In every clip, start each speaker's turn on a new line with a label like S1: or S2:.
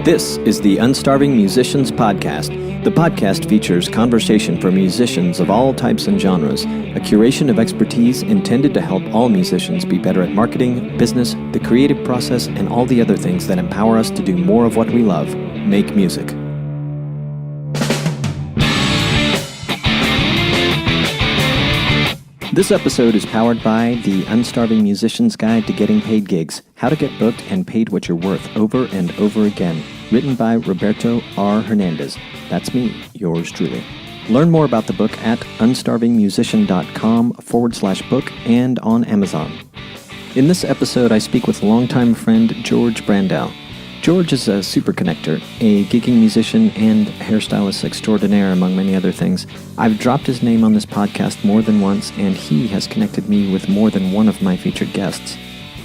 S1: This is the Unstarving Musicians Podcast. The podcast features conversation for musicians of all types and genres, a curation of expertise intended to help all musicians be better at marketing, business, the creative process, and all the other things that empower us to do more of what we love, make music. This episode is powered by the Unstarving Musician's Guide to Getting Paid Gigs, How to Get Booked and Paid What You're Worth Over and Over Again, written by Roberto R. Hernandez. That's me, yours truly. Learn more about the book at unstarvingmusician.com/book and on Amazon. In this episode, I speak with longtime friend George Brandau. George is a super connector, a gigging musician and hairstylist extraordinaire, among many other things. I've dropped his name on this podcast more than once, and he has connected me with more than one of my featured guests.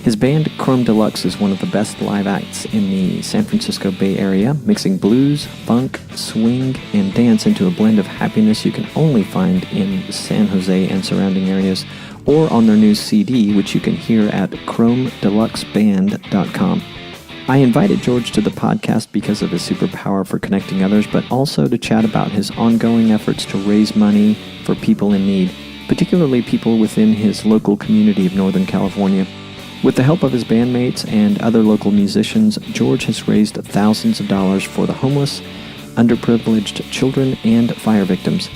S1: His band, Deluxe, is one of the best live acts in the San Francisco Bay Area, mixing blues, funk, swing, and dance into a blend of happiness you can only find in San Jose and surrounding areas, or on their new CD, which you can hear at chromedeluxeband.com. I invited George to the podcast because of his superpower for connecting others, but also to chat about his ongoing efforts to raise money for people in need, particularly people within his local community of Northern California. With the help of his bandmates and other local musicians, George has raised thousands of dollars for the homeless, underprivileged children, and fire victims.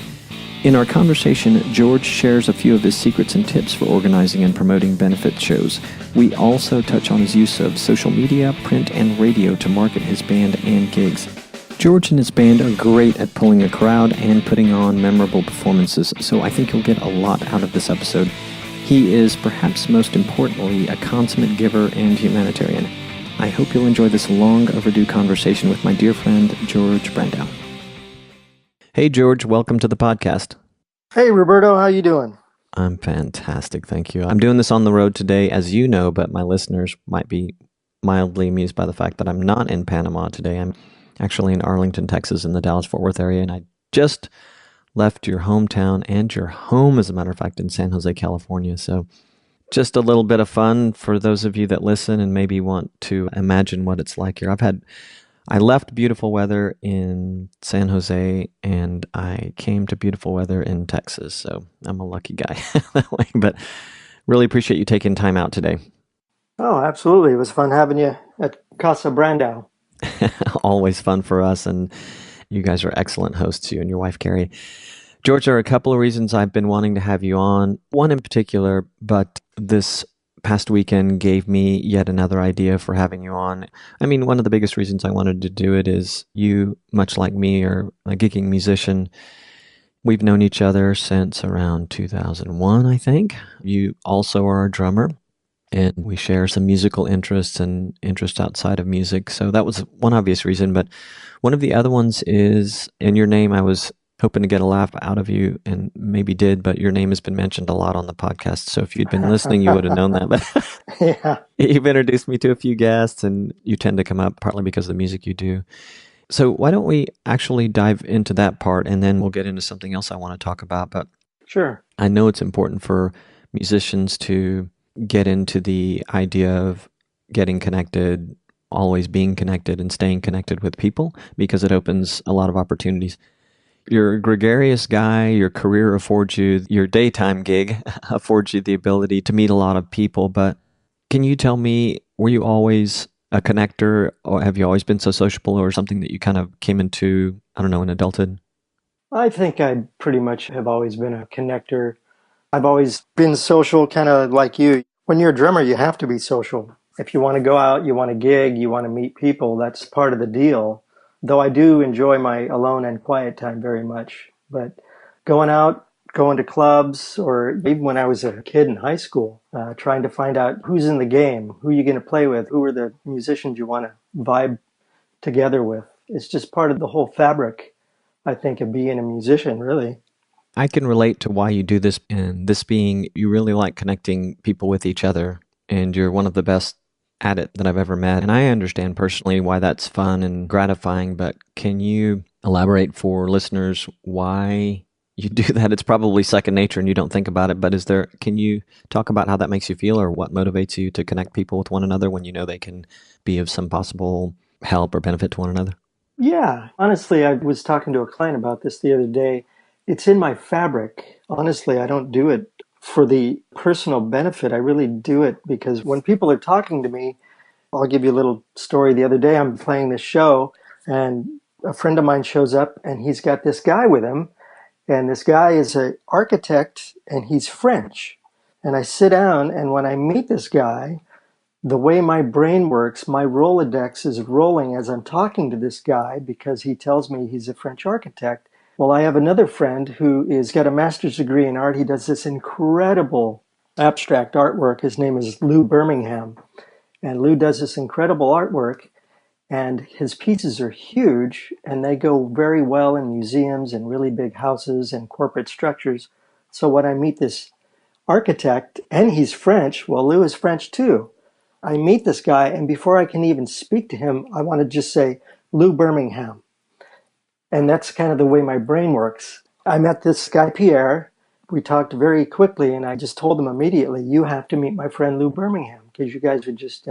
S1: In our conversation, George shares a few of his secrets and tips for organizing and promoting benefit shows. We also touch on his use of social media, print, and radio to market his band and gigs. George and his band are great at pulling a crowd and putting on memorable performances, so I think you'll get a lot out of this episode. He is, perhaps most importantly, a consummate giver and humanitarian. I hope you'll enjoy this long overdue conversation with my dear friend, George Brandau. Hey, George, welcome to the podcast.
S2: Hey, Roberto, how you doing?
S1: I'm fantastic, thank you. I'm doing this on the road today, as you know, but my listeners might be mildly amused by the fact that I'm not in Panama today. I'm actually in Arlington, Texas, in the Dallas-Fort Worth area, and I just left your hometown and your home, as a matter of fact, in San Jose, California. So just a little bit of fun for those of you that listen and maybe want to imagine what it's like here. I left beautiful weather in San Jose, and I came to beautiful weather in Texas, so I'm a lucky guy that way. But really appreciate you taking time out today.
S2: Oh, absolutely. It was fun having you at Casa Brandau.
S1: Always fun for us, and you guys are excellent hosts, you and your wife, Carrie. George, there are a couple of reasons I've been wanting to have you on, one in particular, but this past weekend gave me yet another idea for having you on. I mean, one of the biggest reasons I wanted to do it is you, much like me, are a gigging musician. We've known each other since around 2001, I think. You also are a drummer, and we share some musical interests and interests outside of music. So that was one obvious reason. But one of the other ones is, in your name, I was hoping to get a laugh out of you, and maybe did, but your name has been mentioned a lot on the podcast. So if you'd been listening, you would have known that. But
S2: Yeah.
S1: You've introduced me to a few guests, and you tend to come up partly because of the music you do. So why don't we actually dive into that part, and then we'll get into something else I want to talk about. But
S2: Sure.
S1: I know it's important for musicians to get into the idea of getting connected, always being connected, and staying connected with people, because it opens a lot of opportunities. You're a gregarious guy, your career affords you, your daytime gig affords you the ability to meet a lot of people, but can you tell me, were you always a connector, or have you always been so sociable, or something that you kind of came into, I don't know, in adulthood?
S2: I think I pretty much have always been a connector. I've always been social, kind of like you. When you're a drummer, you have to be social. If you want to go out, you want to gig, you want to meet people, that's part of the deal. Though I do enjoy my alone and quiet time very much. But going out, going to clubs, or even when I was a kid in high school, trying to find out who's in the game, who you're going to play with, who are the musicians you want to vibe together with. It's just part of the whole fabric, I think, of being a musician, really.
S1: I can relate to why you do this, and this being, you really like connecting people with each other, and you're one of the best at it that I've ever met. And I understand personally why that's fun and gratifying, but can you elaborate for listeners why you do that? It's probably second nature and you don't think about it, but can you talk about how that makes you feel, or what motivates you to connect people with one another when you know they can be of some possible help or benefit to one another?
S2: Yeah, honestly, I was talking to a client about this the other day. It's in my fabric. Honestly, I don't do it for the personal benefit. I really do it because when people are talking to me, I'll give you a little story. The other day, I'm playing this show, and a friend of mine shows up, and he's got this guy with him. And this guy is an architect, and he's French. And I sit down, and when I meet this guy, the way my brain works, my rolodex is rolling as I'm talking to this guy because he tells me he's a French architect. Well, I have another friend who is got a master's degree in art. He does this incredible abstract artwork. His name is Lou Birmingham. And Lou does this incredible artwork, and his pieces are huge, and they go very well in museums and really big houses and corporate structures. So when I meet this architect, and he's French, well, Lou is French too. I meet this guy, and before I can even speak to him, I want to just say, Lou Birmingham. And that's kind of the way my brain works. I met this guy, Pierre. We talked very quickly, and I just told him immediately, you have to meet my friend Lou Birmingham, because you guys are just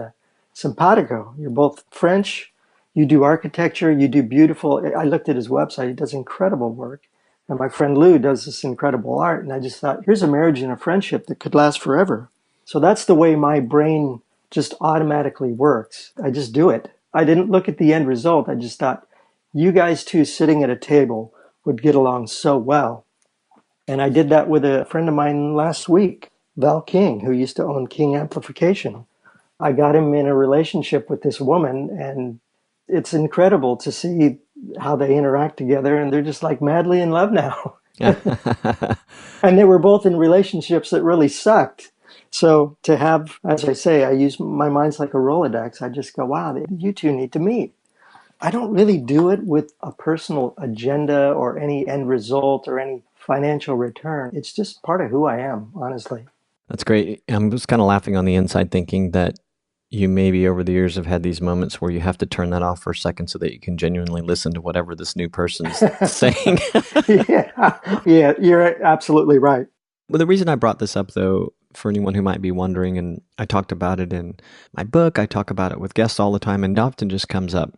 S2: simpatico. You're both French. You do architecture. You do beautiful. I looked at his website. He does incredible work. And my friend Lou does this incredible art. And I just thought, here's a marriage and a friendship that could last forever. So that's the way my brain just automatically works. I just do it. I didn't look at the end result. I just thought, you guys two sitting at a table would get along so well. And I did that with a friend of mine last week, Val King, who used to own King Amplification. I got him in a relationship with this woman, and it's incredible to see how they interact together, and they're just like madly in love now. And they were both in relationships that really sucked. So to have, as I say, I use my mind's like a Rolodex. I just go, wow, you two need to meet. I don't really do it with a personal agenda or any end result or any financial return. It's just part of who I am, honestly.
S1: That's great. I'm just kind of laughing on the inside thinking that you maybe over the years have had these moments where you have to turn that off for a second so that you can genuinely listen to whatever this new person's saying.
S2: Yeah, you're absolutely right.
S1: Well, the reason I brought this up, though, for anyone who might be wondering, and I talked about it in my book, I talk about it with guests all the time, and it often just comes up.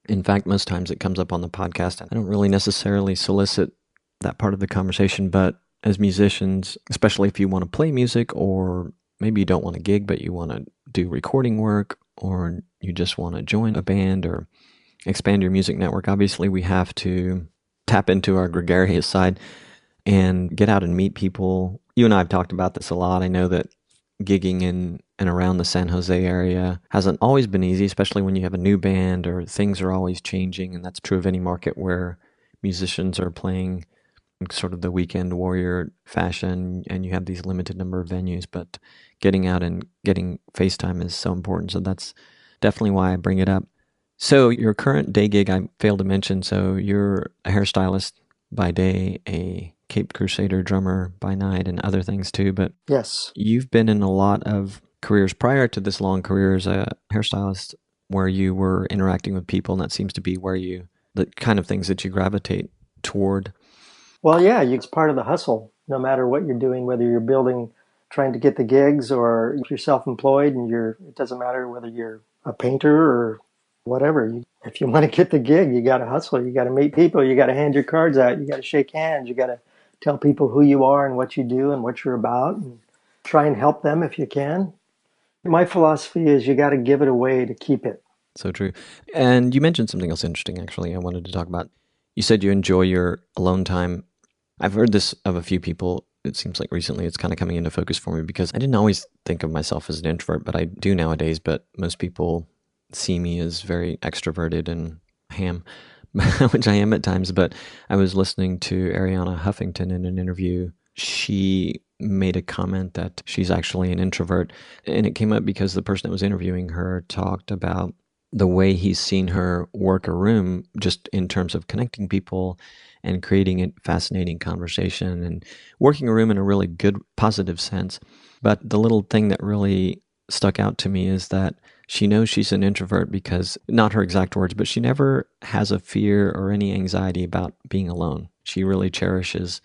S1: In fact, most times it comes up on the podcast. I don't really necessarily solicit that part of the conversation, but as musicians, especially if you want to play music, or maybe you don't want to gig, but you want to do recording work, or you just want to join a band or expand your music network, obviously we have to tap into our gregarious side and get out and meet people. You and I have talked about this a lot. I know that gigging in and around the San Jose area hasn't always been easy, especially when you have a new band or things are always changing. And that's true of any market where musicians are playing sort of the weekend warrior fashion and you have these limited number of venues. But getting out and getting FaceTime is so important. So that's definitely why I bring it up. So your current day gig, I failed to mention. So you're a hairstylist by day, a Cape Crusader drummer by night, and other things too. But
S2: yes,
S1: you've been in a lot of careers prior to this long career as a hairstylist where you were interacting with people, and that seems to be where the kind of things that you gravitate toward.
S2: Well, yeah, it's part of the hustle, no matter what you're doing, whether you're building, trying to get the gigs, or if you're self-employed and it doesn't matter whether you're a painter or whatever. If you want to get the gig, you got to hustle. You got to meet people. You got to hand your cards out. You got to shake hands. You got to tell people who you are and what you do and what you're about, and try and help them if you can. My philosophy is you got to give it away to keep it.
S1: So true. And you mentioned something else interesting, actually, I wanted to talk about. You said you enjoy your alone time. I've heard this of a few people. It seems like recently it's kind of coming into focus for me because I didn't always think of myself as an introvert, but I do nowadays. But most people see me as very extroverted and ham, which I am at times. But I was listening to Ariana Huffington in an interview. She made a comment that she's actually an introvert. And it came up because the person that was interviewing her talked about the way he's seen her work a room just in terms of connecting people and creating a fascinating conversation and working a room in a really good, positive sense. But the little thing that really stuck out to me is that she knows she's an introvert because, not her exact words, but she never has a fear or any anxiety about being alone. She really cherishes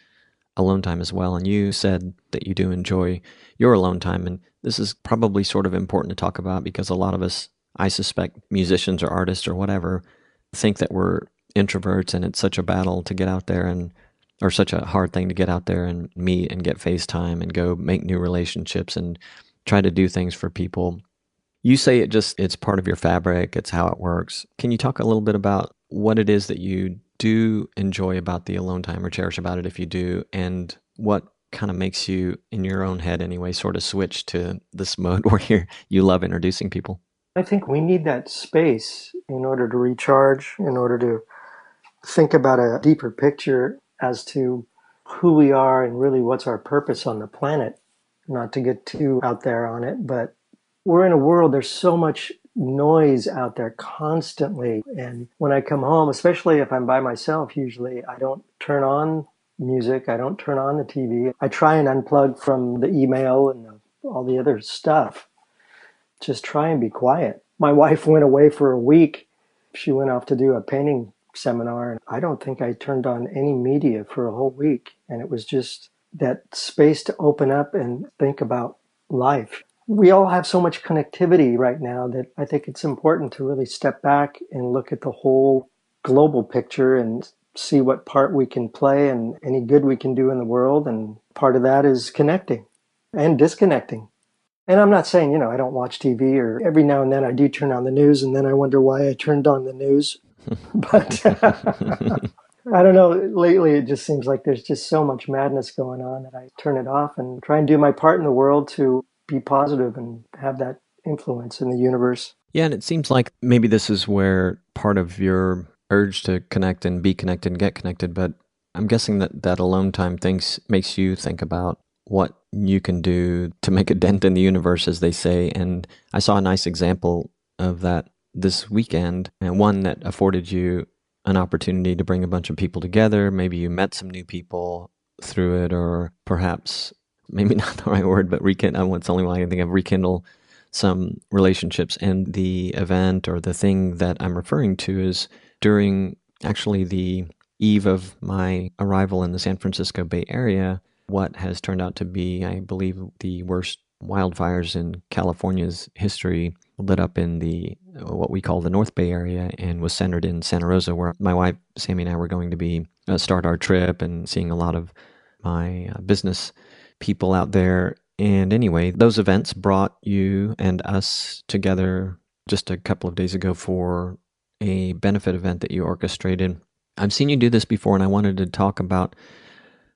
S1: alone time as well. And you said that you do enjoy your alone time. And this is probably sort of important to talk about because a lot of us, I suspect musicians or artists or whatever think that we're introverts and it's such a battle to get out there or such a hard thing to get out there and meet and get FaceTime and go make new relationships and try to do things for people. You say it's part of your fabric, it's how it works. Can you talk a little bit about what it is that you do enjoy about the alone time or cherish about it if you do, and what kind of makes you, in your own head anyway, sort of switch to this mode where you love introducing people?
S2: I think we need that space in order to recharge, in order to think about a deeper picture as to who we are and really what's our purpose on the planet. Not to get too out there on it, but we're in a world, there's so much noise out there constantly. And when I come home, especially if I'm by myself, usually I don't turn on music. I don't turn on the TV. I try and unplug from the email and all the other stuff. Just try and be quiet. My wife went away for a week. She went off to do a painting seminar. And I don't think I turned on any media for a whole week. And it was just that space to open up and think about life. We all have so much connectivity right now that I think it's important to really step back and look at the whole global picture and see what part we can play and any good we can do in the world. And part of that is connecting and disconnecting. And I'm not saying, I don't watch TV, or every now and then I do turn on the news and then I wonder why I turned on the news. But I don't know, lately it just seems like there's just so much madness going on that I turn it off and try and do my part in the world to be positive and have that influence in the universe.
S1: Yeah, and it seems like maybe this is where part of your urge to connect and be connected and get connected, but I'm guessing that alone time makes you think about what you can do to make a dent in the universe, as they say. And I saw a nice example of that this weekend, and one that afforded you an opportunity to bring a bunch of people together. Maybe you met some new people through it, or perhaps, maybe not the right word, but it's the only one I can think of, rekindle some relationships. And the event or the thing that I'm referring to is during actually the eve of my arrival in the San Francisco Bay Area, what has turned out to be, I believe, the worst wildfires in California's history lit up in what we call the North Bay area, and was centered in Santa Rosa, where my wife Sammy and I were going to be start our trip, and seeing a lot of my business people out there. And anyway, those events brought you and us together just a couple of days ago for a benefit event that you orchestrated. I've seen you do this before, and I wanted to talk about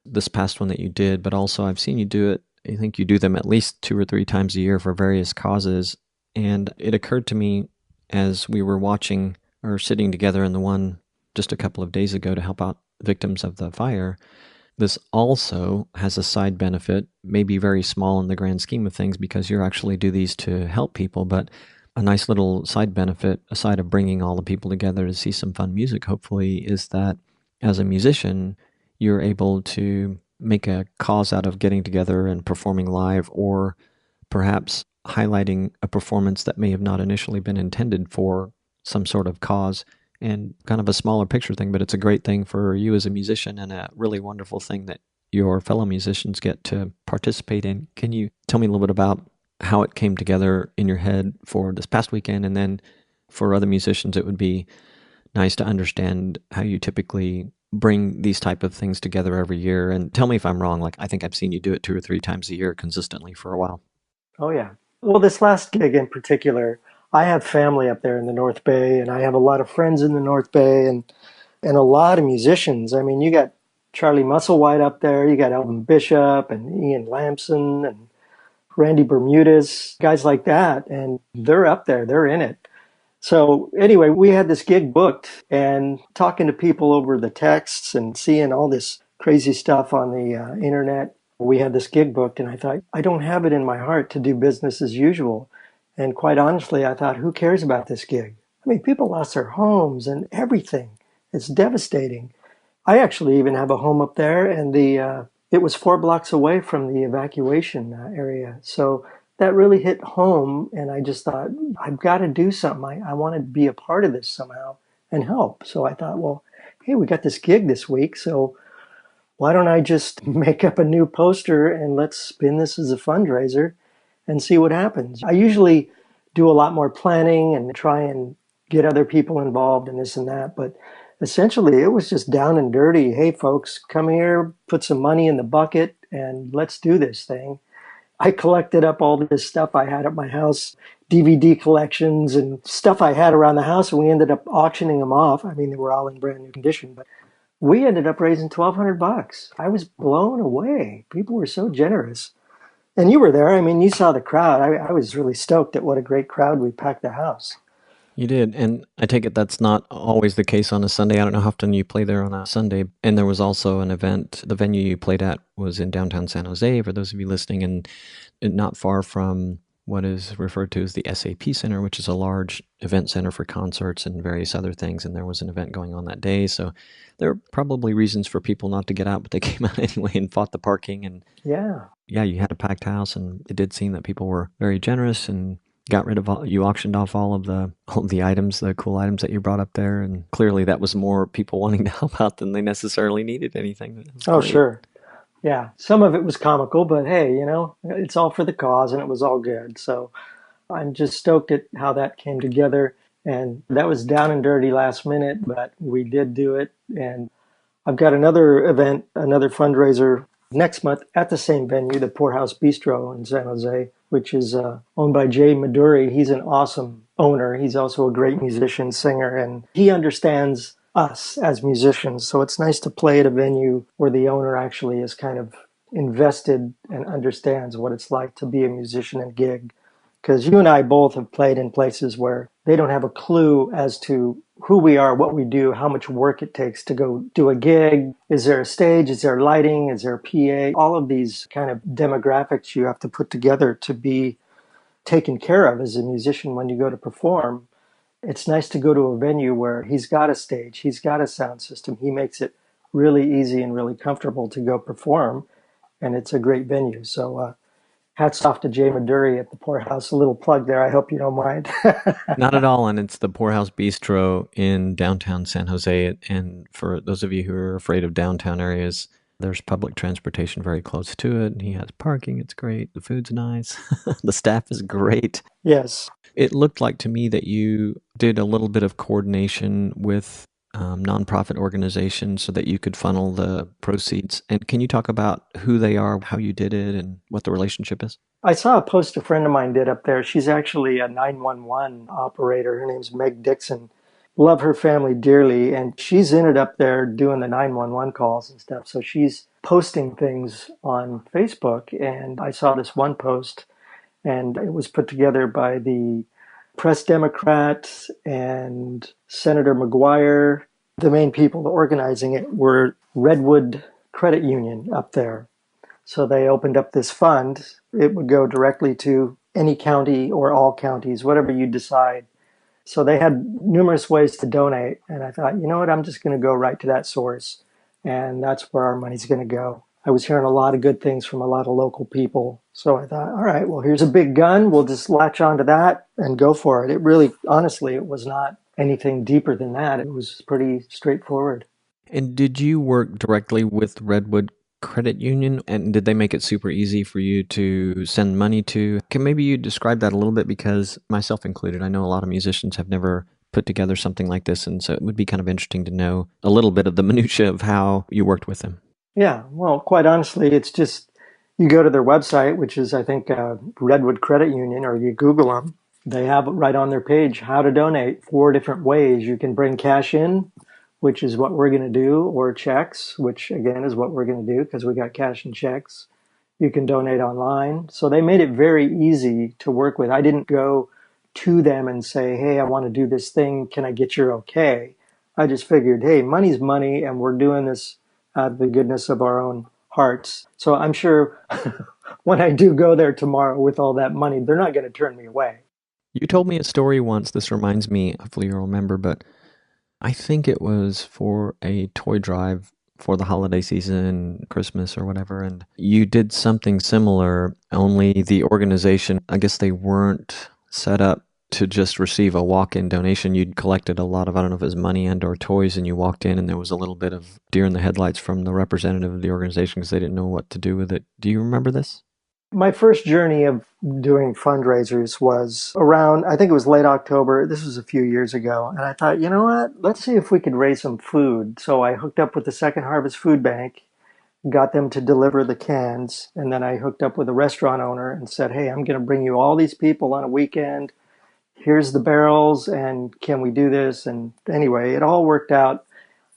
S1: this past one that you did, but also I've seen you do it. I think you do them at least 2 or 3 times a year for various causes. And it occurred to me as we were watching or sitting together in the one just a couple of days ago to help out victims of the fire, this also has a side benefit, maybe very small in the grand scheme of things because you actually do these to help people, but a nice little side benefit, aside of bringing all the people together to see some fun music, hopefully, is that as a musician, you're able to make a cause out of getting together and performing live, or perhaps highlighting a performance that may have not initially been intended for some sort of cause, and kind of a smaller picture thing, but it's a great thing for you as a musician and a really wonderful thing that your fellow musicians get to participate in. Can you tell me a little bit about how it came together in your head for this past weekend? And then for other musicians, it would be nice to understand how you typically bring these type of things together every year. And tell me if I'm wrong. Like, I think I've seen you do it 2 or 3 times a year consistently for a while.
S2: Oh, yeah. Well, this last gig in particular, I have family up there in the North Bay, and I have a lot of friends in the North Bay, and a lot of musicians. I mean, you got Charlie Musselwhite up there, you got Elvin Bishop and Ian Lamson and Randy Bermudez, guys like that, and they're up there, they're in it. So anyway, we had this gig booked, and talking to people over the texts and seeing all this crazy stuff on the internet, we had this gig booked, and I thought, I don't have it in my heart to do business as usual. And quite honestly, I thought, who cares about this gig? I mean, people lost their homes and everything. It's devastating. I actually even have a home up there, and it was 4 blocks away from the evacuation area. So that really hit home, and I just thought, I've got to do something. I want to be a part of this somehow and help. So I thought, well, hey, we got this gig this week, so why don't I just make up a new poster and let's spin this as a fundraiser and see what happens. I usually do a lot more planning and try and get other people involved and this and that. But essentially, it was just down and dirty. Hey, folks, come here, put some money in the bucket, and let's do this thing. I collected up all this stuff I had at my house, DVD collections and stuff I had around the house, and we ended up auctioning them off. I mean, they were all in brand new condition, but we ended up raising $1,200. I was blown away. People were so generous. And you were there. I mean, you saw the crowd. I was really stoked at what a great crowd we packed the house.
S1: You did, and I take it that's not always the case on a Sunday. I don't know how often you play there on a Sunday. And there was also an event. The venue you played at was in downtown San Jose, for those of you listening, and not far from what is referred to as the SAP Center, which is a large event center for concerts and various other things. And there was an event going on that day. So there are probably reasons for people not to get out, but they came out anyway and fought the parking. And
S2: yeah,
S1: you had a packed house, and it did seem that people were very generous and got rid of you auctioned off all of the items, the cool items that you brought up there. And clearly that was more people wanting to help out than they necessarily needed anything.
S2: Oh, sure. Yeah, some of it was comical, but hey, it's all for the cause and it was all good. So I'm just stoked at how that came together. And that was down and dirty last minute, but we did do it. And I've got another event, another fundraiser next month at the same venue, the Poorhouse Bistro in San Jose, which is owned by Jay Maduri. He's an awesome owner. He's also a great musician, singer, and he understands us as musicians. So it's nice to play at a venue where the owner actually is kind of invested and understands what it's like to be a musician and gig. Because you and I both have played in places where they don't have a clue as to who we are, what we do, how much work it takes to go do a gig. Is there a stage? Is there lighting? Is there a PA? All of these kind of demographics you have to put together to be taken care of as a musician when you go to perform. It's nice to go to a venue where he's got a stage, he's got a sound system. He makes it really easy and really comfortable to go perform, and it's a great venue. So hats off to Jay Maduri at the Poorhouse. A little plug there. I hope you don't mind.
S1: Not at all. And it's the Poorhouse Bistro in downtown San Jose. And for those of you who are afraid of downtown areas, there's public transportation very close to it. He has parking. It's great. The food's nice. The staff is great.
S2: Yes.
S1: It looked like to me that you did a little bit of coordination with nonprofit organizations so that you could funnel the proceeds. And can you talk about who they are, how you did it, and what the relationship is?
S2: I saw a post a friend of mine did up there. She's actually a 911 operator. Her name's Meg Dixon. Love her family dearly. And she's in it up there doing the 911 calls and stuff. So she's posting things on Facebook. And I saw this one post, and it was put together by the Press Democrats and Senator McGuire. The main people organizing it were Redwood Credit Union up there. So they opened up this fund. It would go directly to any county or all counties, whatever you decide. So they had numerous ways to donate. And I thought, you know what, I'm just going to go right to that source. And that's where our money's going to go. I was hearing a lot of good things from a lot of local people. So I thought, all right, well, here's a big gun. We'll just latch onto that and go for it. It really, honestly, it was not anything deeper than that. It was pretty straightforward.
S1: And did you work directly with Redwood Credit Union? And did they make it super easy for you to send money to? Can maybe you describe that a little bit? Because myself included, I know a lot of musicians have never put together something like this. And so it would be kind of interesting to know a little bit of the minutia of how you worked with them.
S2: Yeah, well, quite honestly, it's just you go to their website, which is, I think, Redwood Credit Union, or you Google them. They have right on their page how to donate 4 different ways. You can bring cash in, which is what we're going to do, or checks, which again is what we're going to do because we got cash and checks. You can donate online. So they made it very easy to work with. I didn't go to them and say, hey, I want to do this thing. Can I get your okay? I just figured, hey, money's money, and we're doing this out of the goodness of our own hearts. So I'm sure when I do go there tomorrow with all that money, they're not going to turn me away.
S1: You told me a story once. This reminds me, hopefully you'll remember, but I think it was for a toy drive for the holiday season, Christmas or whatever, and you did something similar, only the organization, I guess they weren't set up to just receive a walk-in donation. You'd collected a lot of, I don't know if it was money and or toys, and you walked in and there was a little bit of deer in the headlights from the representative of the organization because they didn't know what to do with it. Do you remember this?
S2: My first journey of doing fundraisers was around, I think it was late October. This was a few years ago. And I thought, you know what? Let's see if we could raise some food. So I hooked up with the Second Harvest Food Bank, got them to deliver the cans. And then I hooked up with a restaurant owner and said, hey, I'm going to bring you all these people on a weekend. Here's the barrels. And can we do this? And anyway, it all worked out.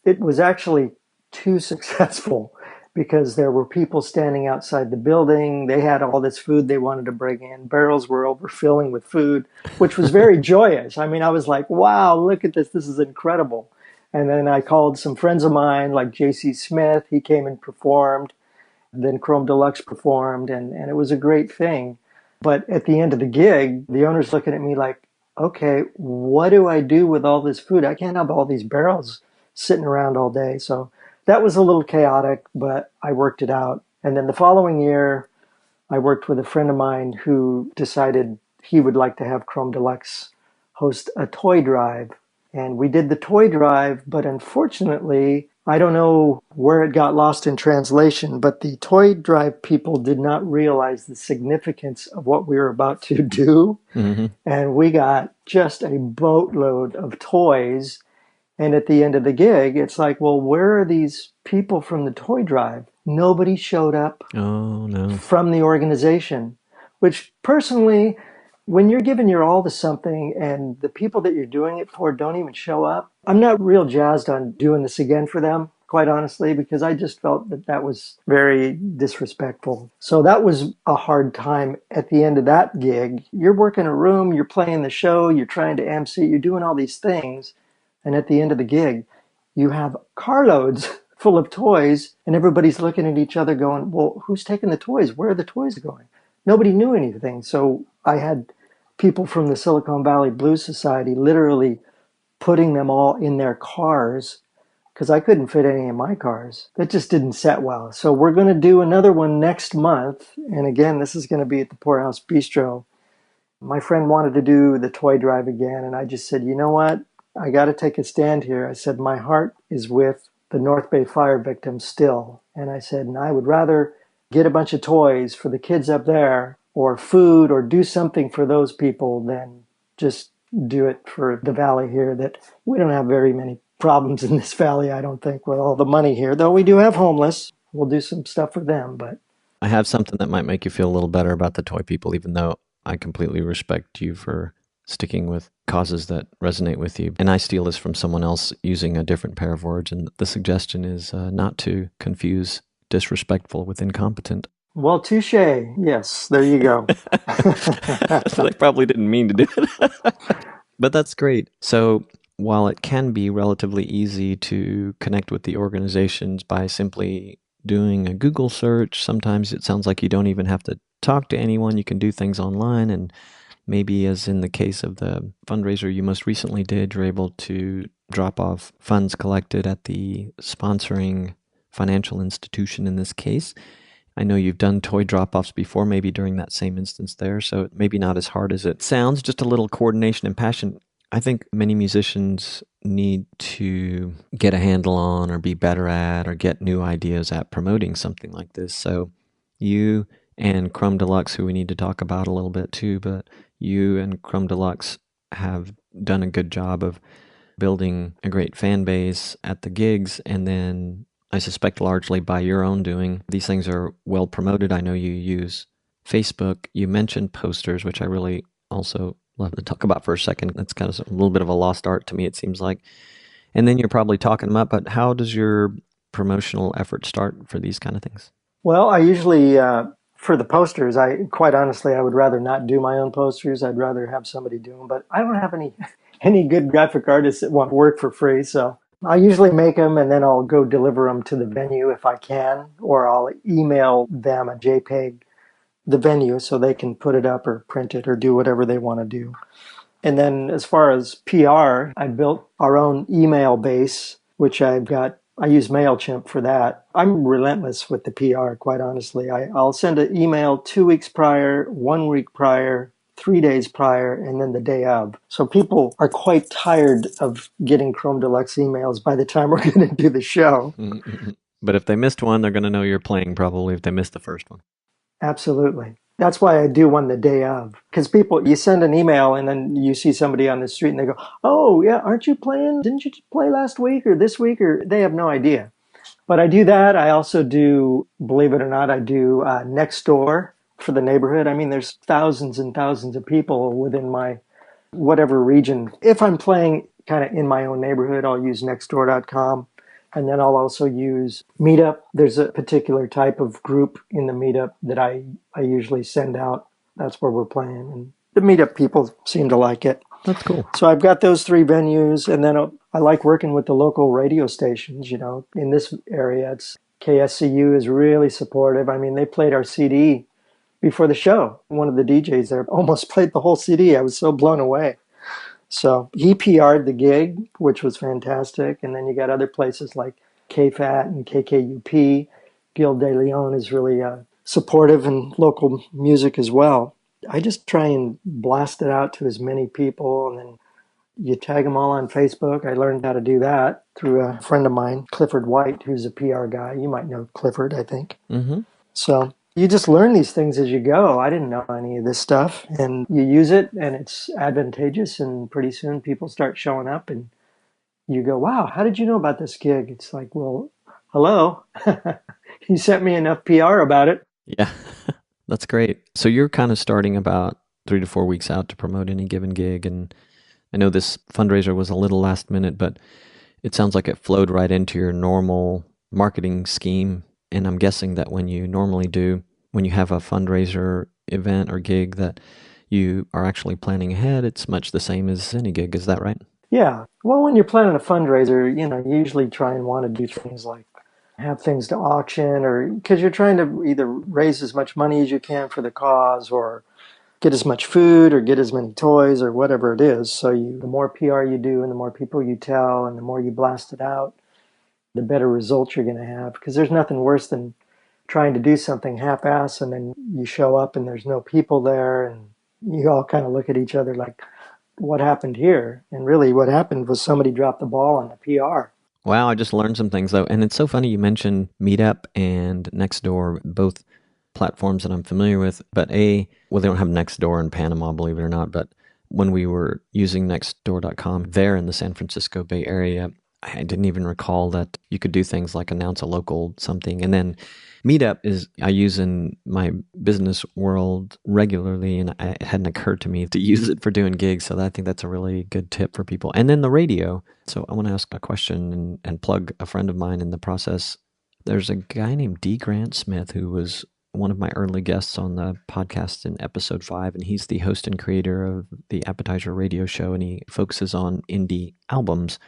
S2: It was actually too successful because there were people standing outside the building. They had all this food they wanted to bring in. Barrels were overfilling with food, which was very joyous. I mean, I was like, wow, look at this. This is incredible. And then I called some friends of mine like J.C. Smith. He came and performed. Then Chrome Deluxe performed, and it was a great thing. But at the end of the gig, the owner's looking at me like, okay, what do I do with all this food? I can't have all these barrels sitting around all day. So that was a little chaotic, but I worked it out. And then the following year, I worked with a friend of mine who decided he would like to have Chrome Deluxe host a toy drive. And we did the toy drive, but unfortunately, I don't know where it got lost in translation, but the toy drive people did not realize the significance of what we were about to do. Mm-hmm. And we got just a boatload of toys. And at the end of the gig, it's like, well, where are these people from the toy drive? Nobody showed up from the organization, which personally, when you're giving your all to something and the people that you're doing it for don't even show up, I'm not real jazzed on doing this again for them, quite honestly, because I just felt that that was very disrespectful. So that was a hard time at the end of that gig. You're working a room, you're playing the show, you're trying to MC, you're doing all these things. And at the end of the gig, you have carloads full of toys and everybody's looking at each other going, well, who's taking the toys? Where are the toys going? Nobody knew anything. So I had people from the Silicon Valley Blues Society literally putting them all in their cars because I couldn't fit any in my cars. That just didn't set well. So we're going to do another one next month. And again, this is going to be at the Poorhouse Bistro. My friend wanted to do the toy drive again. And I just said, you know what? I got to take a stand here. I said, my heart is with the North Bay fire victims still. And I said, and I would rather get a bunch of toys for the kids up there or food or do something for those people than just do it for the valley here. That we don't have very many problems in this valley, I don't think, with all the money here, though we do have homeless. We'll do some stuff for them. But
S1: I have something that might make you feel a little better about the toy people, even though I completely respect you for sticking with causes that resonate with you. And I steal this from someone else using a different pair of words. And the suggestion is not to confuse disrespectful with incompetent.
S2: Well, touche. Yes, there you go.
S1: So they probably didn't mean to do it. But that's great. So while it can be relatively easy to connect with the organizations by simply doing a Google search, sometimes it sounds like you don't even have to talk to anyone. You can do things online, and maybe as in the case of the fundraiser you most recently did, you're able to drop off funds collected at the sponsoring financial institution in this case. I know you've done toy drop-offs before, maybe during that same instance there, so maybe not as hard as it sounds, just a little coordination and passion. I think many musicians need to get a handle on or be better at or get new ideas at promoting something like this. So you and Chrome Deluxe, who we need to talk about a little bit too, but you and Chrome Deluxe have done a good job of building a great fan base at the gigs, and then I suspect largely by your own doing. These things are well promoted. I know you use Facebook. You mentioned posters, which I really also love to talk about for a second. That's kind of a little bit of a lost art to me, it seems like. And then you're probably talking them up, but how does your promotional effort start for these kind of things?
S2: Well, I usually, for the posters, quite honestly, I would rather not do my own posters. I'd rather have somebody do them, but I don't have any good graphic artists that want to work for free, so I usually make them and then I'll go deliver them to the venue if I can, or I'll email them a JPEG, the venue, so they can put it up or print it or do whatever they want to do. And then as far as PR, I built our own email base, which I use MailChimp for that. I'm relentless with the PR, quite honestly. I'll send an email 2 weeks prior, 1 week prior, 3 days prior, and then the day of. So people are quite tired of getting Chrome Deluxe emails by the time we're going to do the show.
S1: But if they missed one, they're going to know you're playing probably if they missed the first one.
S2: Absolutely. That's why I do one the day of. Because people, you send an email and then you see somebody on the street and they go, "Oh, yeah, aren't you playing? Didn't you play last week or this week?" Or they have no idea. But I do that. I also do, believe it or not, I do next door for the neighborhood. I mean, there's thousands and thousands of people within my whatever region. If I'm playing kind of in my own neighborhood, I'll use nextdoor.com. And then I'll also use Meetup. There's a particular type of group in the Meetup that I usually send out. That's where we're playing. And the Meetup people seem to like it.
S1: That's cool.
S2: So I've got those three venues. And then I like working with the local radio stations. In this area, it's KSCU is really supportive. I mean, they played our CD before the show. One of the DJs there almost played the whole CD. I was so blown away. So he PR'd the gig, which was fantastic. And then you got other places like KFAT and KKUP. Gil De Leon is really supportive in local music as well. I just try and blast it out to as many people, and then you tag them all on Facebook. I learned how to do that through a friend of mine, Clifford White, who's a PR guy. You might know Clifford, I think.
S1: Mm-hmm.
S2: So you just learn these things as you go. I didn't know any of this stuff. And you use it and it's advantageous. And pretty soon people start showing up and you go, "Wow, how did you know about this gig?" It's like, well, hello. You sent me enough PR about it.
S1: Yeah, that's great. So you're kind of starting about 3 to 4 weeks out to promote any given gig. And I know this fundraiser was a little last minute, but it sounds like it flowed right into your normal marketing scheme. And I'm guessing that when you have a fundraiser event or gig that you are actually planning ahead, it's much the same as any gig. Is that right?
S2: Yeah. Well, when you're planning a fundraiser, you usually try and want to do things like have things to auction, or because you're trying to either raise as much money as you can for the cause or get as much food or get as many toys or whatever it is. So the more PR you do and the more people you tell and the more you blast it out, the better results you're going to have. Because there's nothing worse than trying to do something half-ass and then you show up and there's no people there and you all kind of look at each other like, what happened here? And really what happened was somebody dropped the ball on the PR.
S1: Wow, I just learned some things though. And it's so funny you mentioned Meetup and Nextdoor, both platforms that I'm familiar with. But they don't have Nextdoor in Panama, believe it or not. But when we were using nextdoor.com there in the San Francisco Bay Area, I didn't even recall that you could do things like announce a local something. And then Meetup I use in my business world regularly, and it hadn't occurred to me to use it for doing gigs. So I think that's a really good tip for people. And then the radio. So I want to ask a question and plug a friend of mine in the process. There's a guy named D. Grant Smith who was one of my early guests on the podcast in episode 5, and he's the host and creator of the Appetizer radio show, and he focuses on indie albums.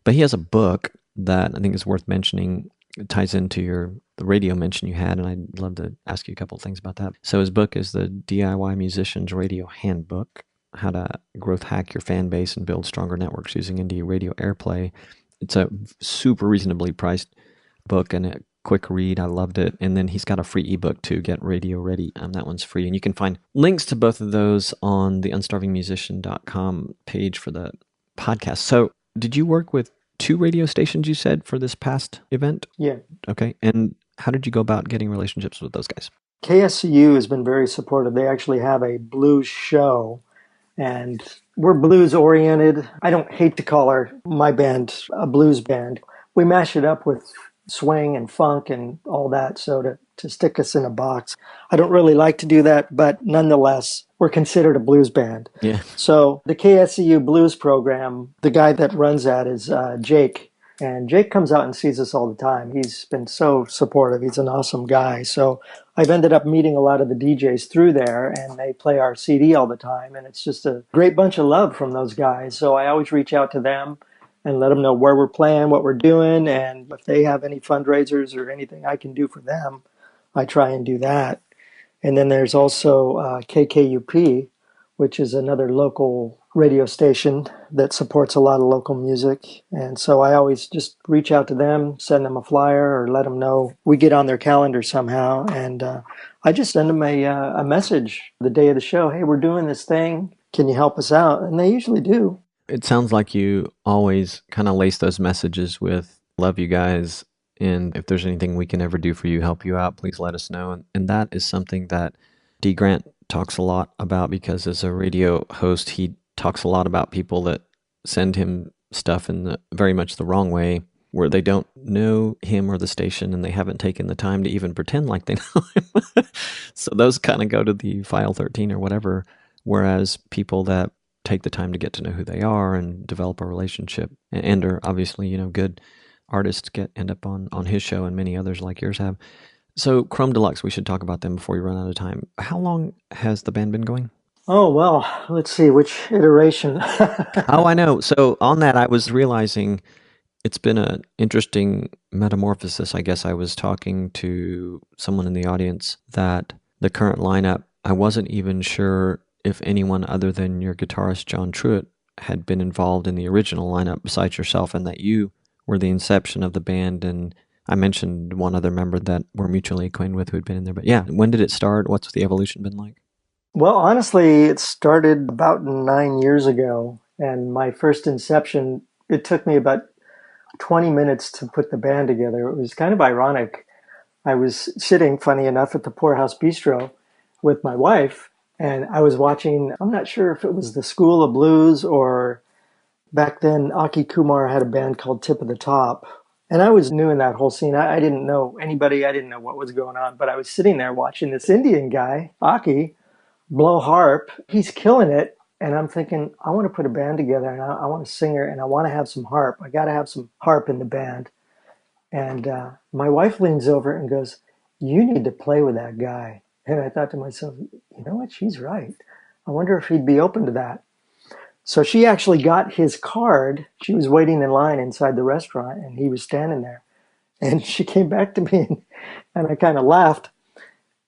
S1: But he has a book that I think is worth mentioning. It ties into the radio mention you had, and I'd love to ask you a couple of things about that. So his book is the DIY Musician's Radio Handbook, How to Growth Hack Your Fan Base and Build Stronger Networks Using Indie Radio Airplay. It's a super reasonably priced book and a quick read. I loved it. And then he's got a free ebook too, Get Radio Ready. That one's free. And you can find links to both of those on the unstarvingmusician.com page for the podcast. So did you work with 2 radio stations, you said, for this past event?
S2: Yeah.
S1: Okay. And how did you go about getting relationships with those guys?
S2: KSCU has been very supportive. They actually have a blues show, and we're blues oriented. I don't hate to call my band a blues band. We mash it up with swing and funk and all that, so to stick us in a box. I don't really like to do that, but nonetheless, we're considered a blues band.
S1: Yeah.
S2: So the KSCU blues program, the guy that runs that is Jake. And Jake comes out and sees us all the time. He's been so supportive. He's an awesome guy. So I've ended up meeting a lot of the DJs through there, and they play our CD all the time. And it's just a great bunch of love from those guys. So I always reach out to them and let them know where we're playing, what we're doing. And if they have any fundraisers or anything I can do for them, I try and do that. And then there's also KKUP, which is another local radio station that supports a lot of local music. And so I always just reach out to them, send them a flyer, or let them know. We get on their calendar somehow. And I just send them a message the day of the show. Hey, we're doing this thing. Can you help us out? And they usually do.
S1: It sounds like you always kind of lace those messages with, love you guys. And if there's anything we can ever do for you, help you out, please let us know. And that is something that D. Grant talks a lot about, because as a radio host, he talks a lot about people that send him stuff in very much the wrong way, where they don't know him or the station and they haven't taken the time to even pretend like they know him. So those kind of go to the file 13 or whatever, whereas people that take the time to get to know who they are and develop a relationship and are obviously, good artists end up on his show, and many others like yours have. So Chrome Deluxe, we should talk about them before we run out of time. How long has the band been going?
S2: Oh, well, let's see, which iteration?
S1: Oh, I know. So on that, I was realizing it's been an interesting metamorphosis. I guess I was talking to someone in the audience that the current lineup, I wasn't even sure if anyone other than your guitarist, John Truitt, had been involved in the original lineup besides yourself, and that you were the inception of the band. And I mentioned one other member that we're mutually acquainted with who had been in there. But yeah, when did it start? What's the evolution been like?
S2: Well, honestly, it started about 9 years ago. And my first inception, it took me about 20 minutes to put the band together. It was kind of ironic. I was sitting, funny enough, at the Poorhouse Bistro with my wife, and I was watching, I'm not sure if it was the School of Blues, or back then Aki Kumar had a band called Tip of the Top. And I was new in that whole scene. I didn't know anybody. I didn't know what was going on. But I was sitting there watching this Indian guy, Aki, blow harp. He's killing it. And I'm thinking, I want to put a band together, and I want a singer, and I want to have some harp. I got to have some harp in the band. And my wife leans over and goes, "You need to play with that guy." And I thought to myself, you know what? She's right. I wonder if he'd be open to that. So she actually got his card. She was waiting in line inside the restaurant, and he was standing there. And she came back to me, and I kind of laughed.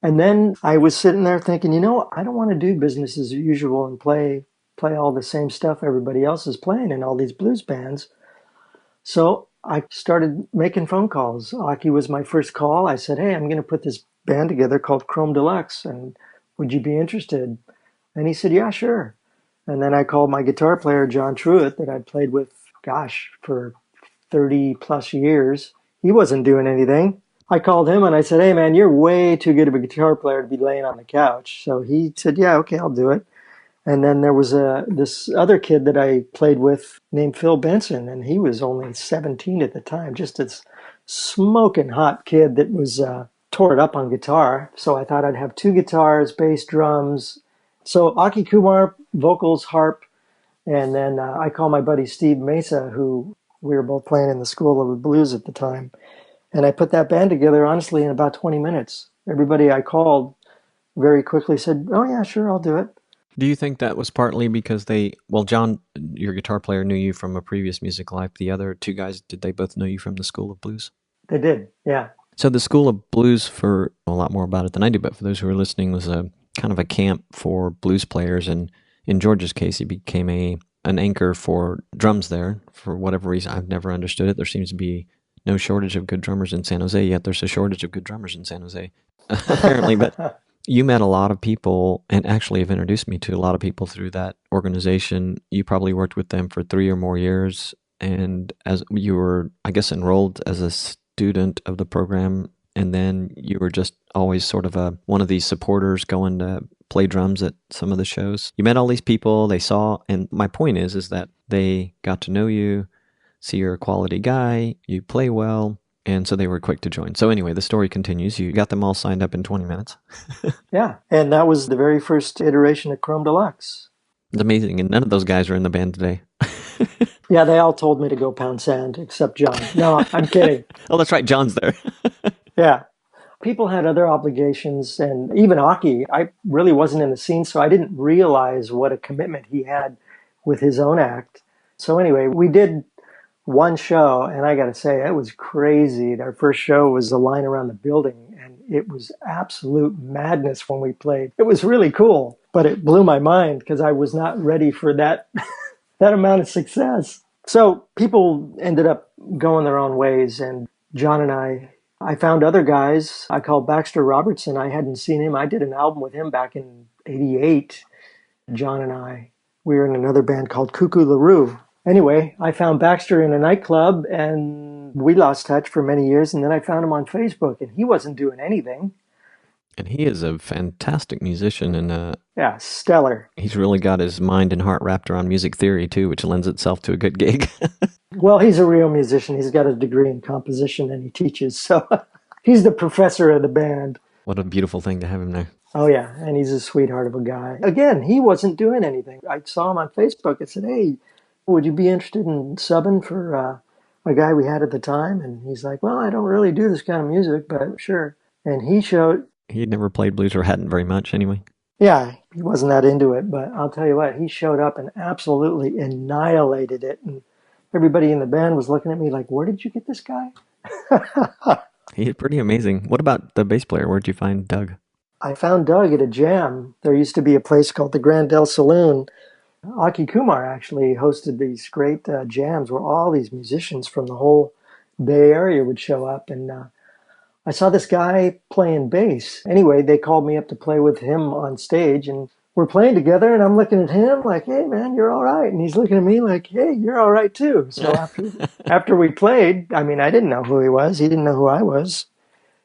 S2: And then I was sitting there thinking, I don't want to do business as usual and play all the same stuff everybody else is playing in all these blues bands. So I started making phone calls. Aki was my first call. I said, "Hey, I'm going to put this band together called Chrome Deluxe, and would you be interested?" And he said, "Yeah, sure." And then I called my guitar player, John Truitt, that I'd played with, for 30 plus years. He wasn't doing anything. I called him and I said, "Hey man, you're way too good of a guitar player to be laying on the couch." So he said, "Yeah, okay, I'll do it." And then there was this other kid that I played with named Phil Benson, and he was only 17 at the time, just this smoking hot kid that was tore it up on guitar. So I thought I'd have two guitars, bass, drums. So Aki Kumar, vocals, harp, and then I call my buddy Steve Mesa, who we were both playing in the School of the Blues at the time. And I put that band together, honestly, in about 20 minutes. Everybody I called very quickly said, "Oh yeah, sure, I'll do it."
S1: Do you think that was partly because John, your guitar player, knew you from a previous music life? The other two guys, did they both know you from the School of Blues?
S2: They did, yeah.
S1: So the School of Blues, for a lot more about it than I do, but for those who are listening, was a kind of a camp for blues players. And in George's case, he became an anchor for drums there. For whatever reason, I've never understood it. There seems to be no shortage of good drummers in San Jose, yet there's a shortage of good drummers in San Jose, apparently. But you met a lot of people, and actually have introduced me to a lot of people through that organization. You probably worked with them for 3 or more years, and as you were, I guess, enrolled as a student of the program, and then you were just always sort of one of these supporters going to play drums at some of the shows. You met all these people, they saw, and my point is that they got to know you, see you're a quality guy, you play well, and so they were quick to join. So anyway, the story continues. You got them all signed up in 20 minutes.
S2: Yeah, and that was the very first iteration of Chrome Deluxe.
S1: It's amazing, and none of those guys are in the band today.
S2: Yeah, they all told me to go pound sand, except John. No, I'm kidding.
S1: Oh, that's right, John's there.
S2: Yeah. People had other obligations, and even Aki, I really wasn't in the scene, so I didn't realize what a commitment he had with his own act. So anyway, we did one show, and I got to say, it was crazy. Our first show was the line around the building, and it was absolute madness when we played. It was really cool, but it blew my mind because I was not ready for that that amount of success. So people ended up going their own ways, and John and I found other guys. I called Baxter Robertson. I hadn't seen him. I did an album with him back in '88. John and we were in another band called Cuckoo LaRue. Anyway, I found Baxter in a nightclub, and we lost touch for many years, and then I found him on Facebook, and he wasn't doing anything.
S1: And he is a fantastic musician, and
S2: Yeah, stellar.
S1: he's really got his mind and heart wrapped around music theory, too, which lends itself to a good gig.
S2: Well, he's a real musician. He's got a degree in composition and he teaches. So he's the professor of the band.
S1: What a beautiful thing to have him there.
S2: Oh, yeah. And he's a sweetheart of a guy. Again, he wasn't doing anything. I saw him on Facebook. I said, hey, would you be interested in subbing for a guy we had at the time? And he's like, well, I don't really do this kind of music, but sure. And he showed.
S1: He'd never played blues or hadn't very much anyway.
S2: Yeah, he wasn't that into it. But I'll tell you what, he showed up and absolutely annihilated it. And everybody in the band was looking at me like, where did you get this guy?
S1: He's pretty amazing. What about the bass player? Where'd you find Doug?
S2: I found Doug at a jam. There used to be a place called the Brandau Saloon. Aki Kumar actually hosted these great jams where all these musicians from the whole Bay Area would show up. And I saw this guy playing bass. Anyway, they called me up to play with him on stage. And we're playing together, and I'm looking at him like, hey, man, you're all right. And he's looking at me like, hey, you're all right, too. So after we played, I mean, I didn't know who he was. He didn't know who I was.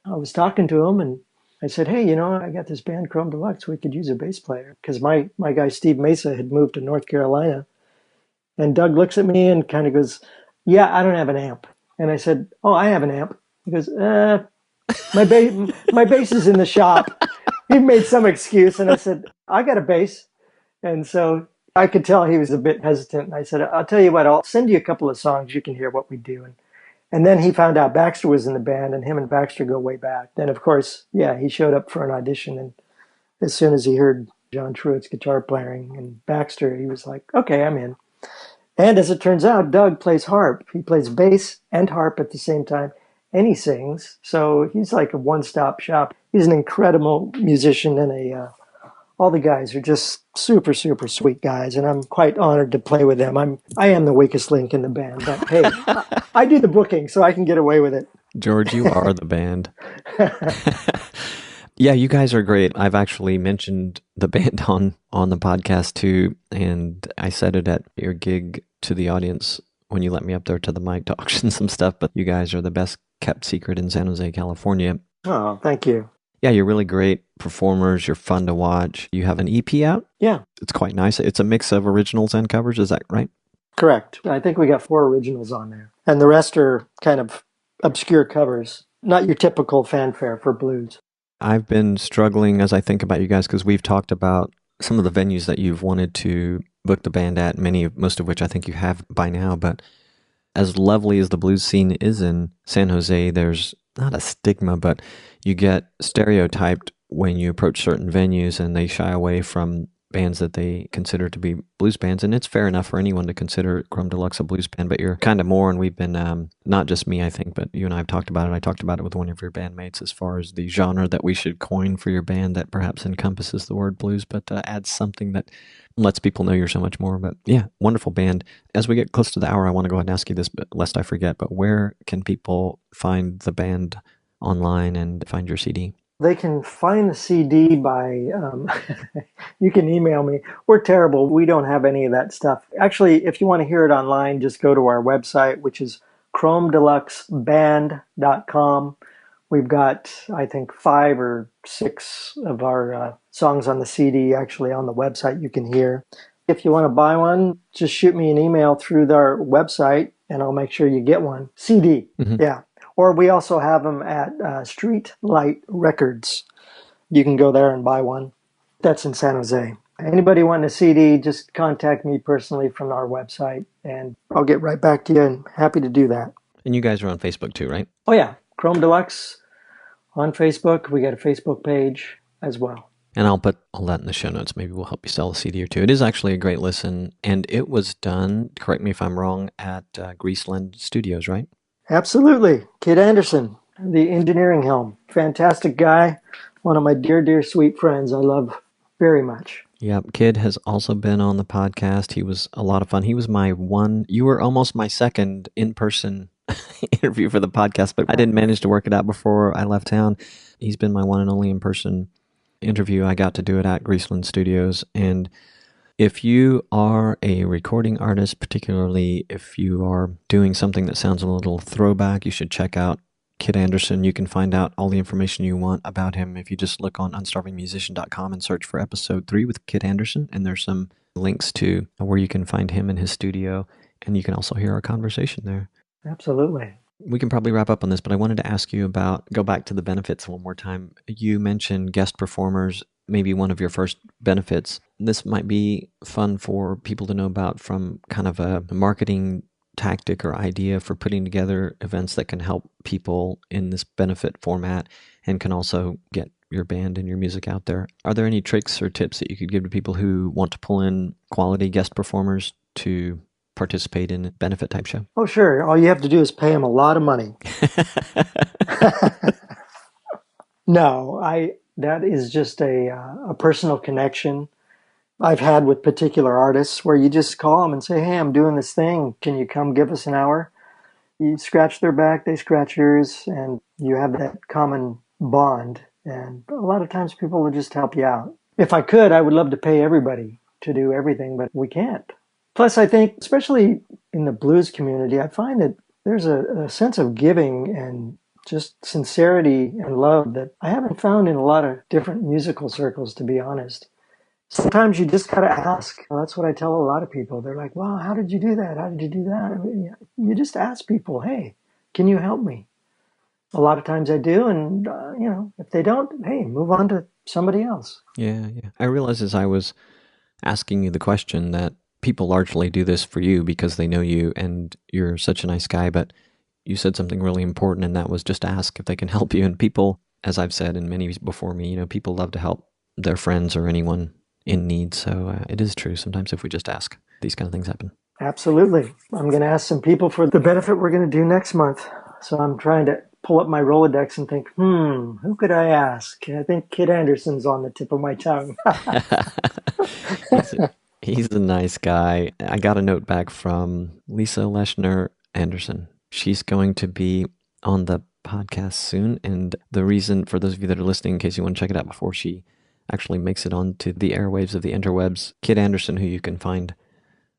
S2: I was talking to him, and I said, hey, I got this band, Chrome Deluxe. We could use a bass player. Because my guy, Steve Mesa, had moved to North Carolina. And Doug looks at me and kind of goes, yeah, I don't have an amp. And I said, oh, I have an amp. He goes, my bass is in the shop. He made some excuse, and I said, I got a bass. And so I could tell he was a bit hesitant. And I said, I'll tell you what, I'll send you a couple of songs. You can hear what we do. And then he found out Baxter was in the band, and him and Baxter go way back. Then, of course, yeah, he showed up for an audition. And as soon as he heard John Truitt's guitar playing and Baxter, he was like, okay, I'm in. And as it turns out, Doug plays harp. He plays bass and harp at the same time. And he sings, so he's like a one-stop shop. He's an incredible musician, and all the guys are just super, super sweet guys, and I'm quite honored to play with them. I am the weakest link in the band, but hey, I do the booking, so I can get away with it.
S1: George, you are the band. Yeah, you guys are great. I've actually mentioned the band on the podcast too, and I said it at your gig to the audience when you let me up there to the mic to auction some stuff, but you guys are the best kept secret in San Jose, California.
S2: Oh, thank you.
S1: Yeah, you're really great performers. You're fun to watch. You have an EP out?
S2: Yeah.
S1: It's quite nice. It's a mix of originals and covers. Is that right?
S2: Correct. I think we got 4 originals on there. And the rest are kind of obscure covers. Not your typical fanfare for blues.
S1: I've been struggling as I think about you guys because we've talked about some of the venues that you've wanted to book the band at, most of which I think you have by now, but as lovely as the blues scene is in San Jose, there's not a stigma, but you get stereotyped when you approach certain venues and they shy away from bands that they consider to be blues bands. And it's fair enough for anyone to consider Chrome Deluxe a blues band, but you're kind of more, and we've been, not just me, I think, but you and I have talked about it. I talked about it with one of your bandmates as far as the genre that we should coin for your band that perhaps encompasses the word blues, but adds something that lets people know you're so much more. But yeah, wonderful band. As we get close to the hour, I want to go ahead and ask you this, but lest I forget, but where can people find the band online and find your CD?
S2: They can find the CD by, you can email me. We're terrible. We don't have any of that stuff. Actually, if you want to hear it online, just go to our website, which is chromedeluxeband.com. We've got, I think, 5 or 6 of our songs on the CD actually on the website you can hear. If you want to buy one, just shoot me an email through our website, and I'll make sure you get one. CD, yeah. Or we also have them at Street Light Records. You can go there and buy one. That's in San Jose. Anybody wanting a CD, just contact me personally from our website, and I'll get right back to you, and happy to do that.
S1: And you guys are on Facebook too, right?
S2: Oh, yeah. Chrome Deluxe on Facebook. We got a Facebook page as well.
S1: And I'll put all that in the show notes. Maybe we'll help you sell a CD or two. It is actually a great listen, and it was done, correct me if I'm wrong, at Greaseland Studios, right?
S2: Absolutely. Kid Anderson, the engineering helm. Fantastic guy. One of my dear, dear, sweet friends I love very much.
S1: Yeah, Kid has also been on the podcast. He was a lot of fun. He was you were almost my second in-person interview for the podcast, but I didn't manage to work it out before I left town. He's been my one and only in-person interview. I got to do it at Greaseland Studios, and if you are a recording artist, particularly if you are doing something that sounds a little throwback, you should check out Kid Anderson. You can find out all the information you want about him if you just look on unstarvingmusician.com and search for episode 3 with Kid Anderson. And there's some links to where you can find him in his studio. And you can also hear our conversation there.
S2: Absolutely.
S1: We can probably wrap up on this, but I wanted to ask you go back to the benefits one more time. You mentioned guest performers, maybe one of your first benefits. This might be fun for people to know about from kind of a marketing tactic or idea for putting together events that can help people in this benefit format and can also get your band and your music out there. Are there any tricks or tips that you could give to people who want to pull in quality guest performers to participate in a benefit type show?
S2: Oh, sure. All you have to do is pay them a lot of money. No, that is just a personal connection I've had with particular artists where you just call them and say, hey, I'm doing this thing. Can you come give us an hour? You scratch their back, they scratch yours, and you have that common bond. And a lot of times people will just help you out. If I could, I would love to pay everybody to do everything, but we can't. Plus, I think, especially in the blues community, I find that there's a sense of giving and just sincerity and love that I haven't found in a lot of different musical circles, to be honest. Sometimes you just got to ask. Well, that's what I tell a lot of people. They're like, wow, how did you do that? How did you do that? I mean, you just ask people, hey, can you help me? A lot of times I do. And, if they don't, hey, move on to somebody else.
S1: Yeah. I realized as I was asking you the question that people largely do this for you because they know you and you're such a nice guy, but you said something really important, and that was just ask if they can help you. And people, as I've said, and many before me, people love to help their friends or anyone in need. So it is true. Sometimes if we just ask, these kind of things happen.
S2: Absolutely. I'm going to ask some people for the benefit we're going to do next month. So I'm trying to pull up my rolodex and think, who could I ask? I think Kid Anderson's on the tip of my tongue.
S1: He's a nice guy. I got a note back from Lisa Leshner Anderson. She's going to be on the podcast soon. And the reason, for those of you that are listening, in case you want to check it out before she actually makes it onto the airwaves of the interwebs, Kid Anderson, who you can find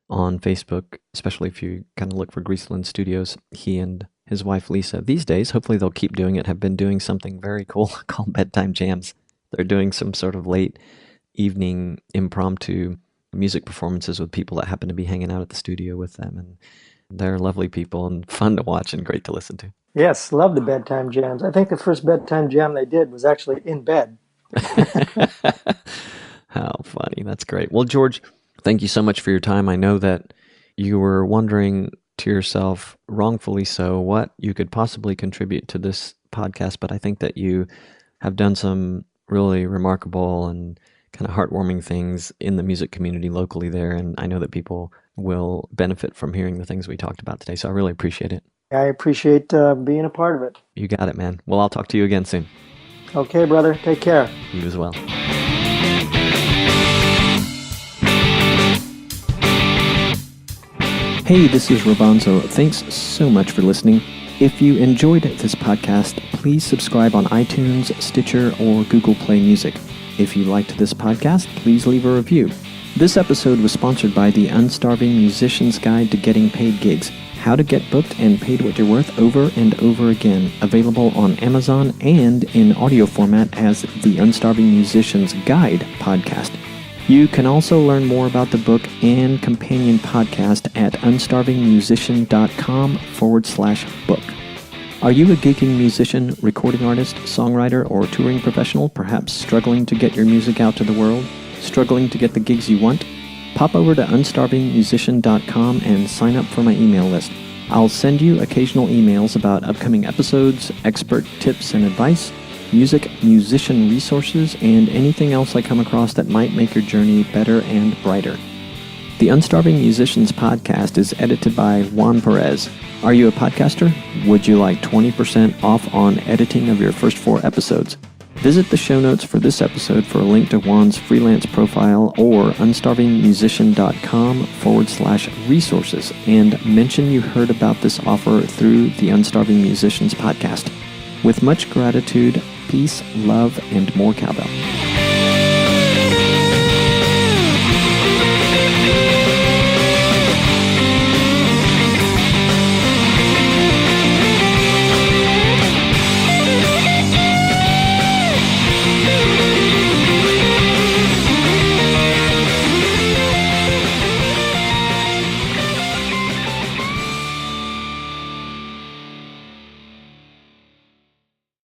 S1: on Facebook, especially if you kind of look for Greaseland Studios, he and his wife Lisa, these days, hopefully they'll keep doing it, have been doing something very cool called Bedtime Jams. They're doing some sort of late evening impromptu music performances with people that happen to be hanging out at the studio with them. And they're lovely people and fun to watch and great to listen to.
S2: Yes, love the Bedtime Jams. I think the first Bedtime Jam they did was actually in bed.
S1: How funny. That's great. Well, George, thank you so much for your time. I know that you were wondering to yourself, wrongfully so, what you could possibly contribute to this podcast, but I think that you have done some really remarkable and kind of heartwarming things in the music community locally there, and I know that people will benefit from hearing the things we talked about today, so I really appreciate it.
S2: I appreciate being a part of it.
S1: You got it, man. Well, I'll talk to you again soon.
S2: Okay, brother. Take care.
S1: You as well. Hey, this is Robonzo. Thanks so much for listening. If you enjoyed this podcast, please subscribe on iTunes, Stitcher, or Google Play Music. If you liked this podcast, please leave a review. This episode was sponsored by the Unstarving Musician's Guide to Getting Paid Gigs. How to get booked and paid what you're worth over and over again. Available on Amazon and in audio format as the Unstarving Musician's Guide podcast. You can also learn more about the book and companion podcast at unstarvingmusician.com/book. Are you a gigging musician, recording artist, songwriter, or touring professional, perhaps struggling to get your music out to the world? Struggling to get the gigs you want? Pop over to unstarvingmusician.com and sign up for my email list. I'll send you occasional emails about upcoming episodes, expert tips and advice, music, musician resources, and anything else I come across that might make your journey better and brighter. The Unstarving Musicians podcast is edited by Juan Perez. Are you a podcaster? Would you like 20% off on editing of your first 4 episodes? Visit the show notes for this episode for a link to Juan's freelance profile or unstarvingmusician.com/resources and mention you heard about this offer through the Unstarving Musicians podcast. With much gratitude, peace, love, and more cowbell.